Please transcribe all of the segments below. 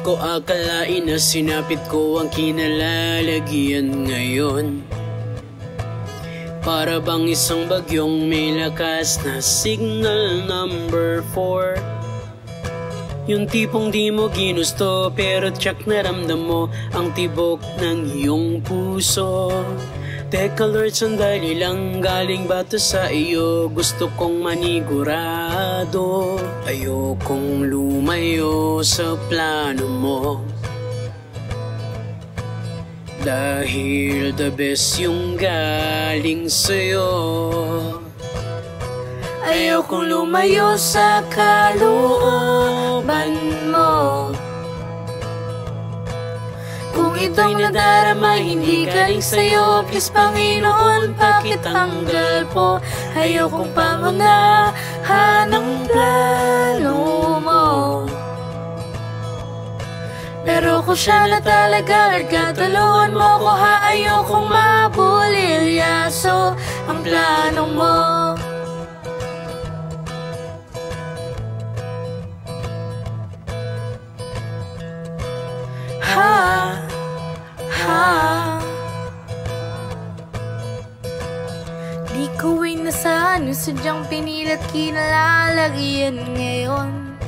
ko akalain na sinapit ko ang kinalalagyan ngayon. Para bang isang bagyong may lakas na signal number 4. Yung tipong di mo ginusto pero tsak naramdam mo ang tibok ng iyong puso. Teka Lord, sandali lang, galing ba to sa iyo? Gusto kong manigurado, ayokong lumayo sa plano mo. Dahil the best yung galing sa'yo. Ayokong lumayo sa kalooban mo. Kung ito'y nadarama, hindi galing sa'yo, please Panginoon, pakitanggal po. Ayokong pangunahan ang plano mo. Pero kung siya na talaga, Lord God, tulungan mo ko ha. Ayokong mabulilyaso ang plano mo. Ha, ha. Di ko ay nasaan, sadyang pinilat kinalalagyan ngayon.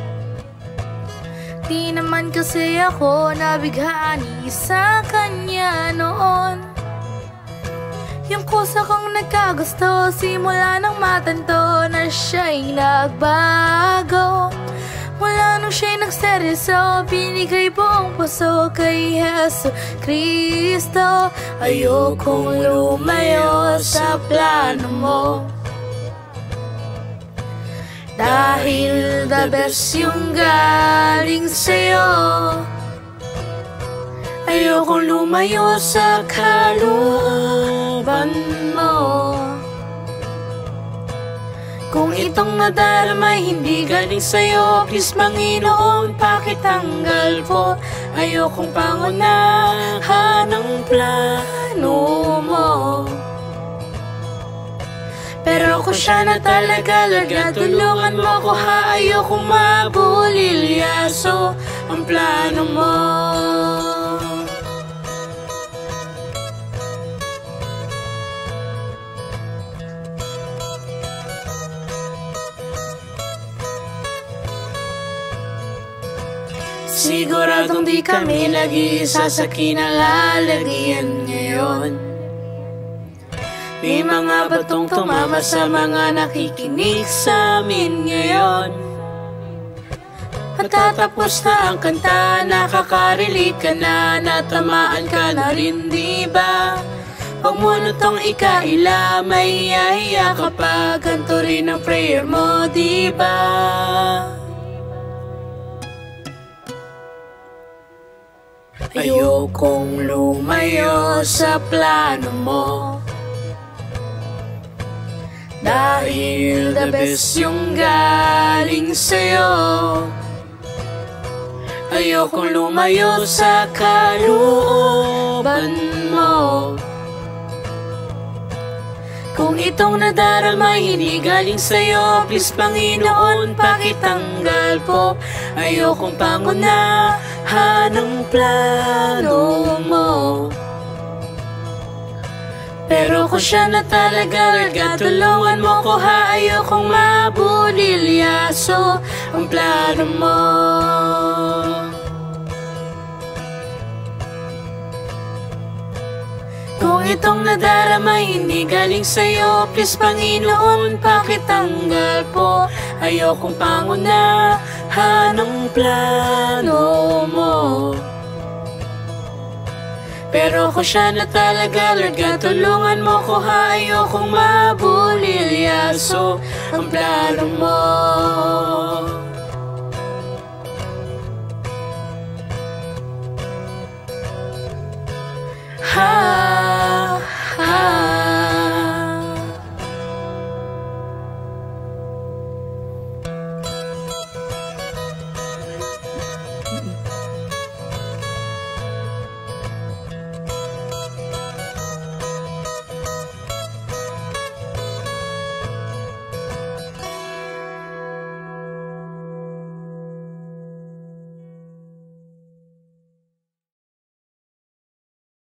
Di naman kasi ako nabighani sa kanya noon. Yung kusa kong nagkagusto, simula nang matanto na siya'y nagbago. Mula nung siya'y nagseryoso, binigay buong puso kay Jesu Kristo. Ayokong lumayo sa plano mo. Dahil the best yung galing sa'yo. Ayokong lumayo sa kalooban mo. Kung itong nadarama hindi galing sa'yo, please Panginoon, pakitanggal po. Ayokong pangunahan ang plano mo. Pero kung siya na talaga, Lord God, tulungan mo ko ha. Ayokong mabulilyaso ang plano mo. Siguradong di kami nag-iisa sa kinalalagyan ngayon. May mga batong tumama sa mga nakikinig sa amin ngayon. Matatapos na ang kanta, nakaka-relate ka na, natamaan ka na rin, di ba? Huwag mo na tong ikaila, mahihiya ka pa, ganito rin ang prayer mo, di ba? Ayokong lumayo sa plano mo. Dahil the best yung galing sa'yo. Ayokong lumayo sa kalooban mo. Kung itong nadarama hindi galing sa'yo, please Panginoon, pakitanggal po. Ayokong pangunahan ang plano mo. Pero kung siya na talaga, Lord God, tulungan mo ko ha. Ayokong mabulilyaso ang plano mo. Kung itong nadarama hindi galing sa'yo, please Panginoon, pakitanggal po. Ayokong pangunahan ang plano mo. Pero kung siya na talaga, Lord God, tulungan mo ko ha. Ayokong mabulilyaso ang plano mo.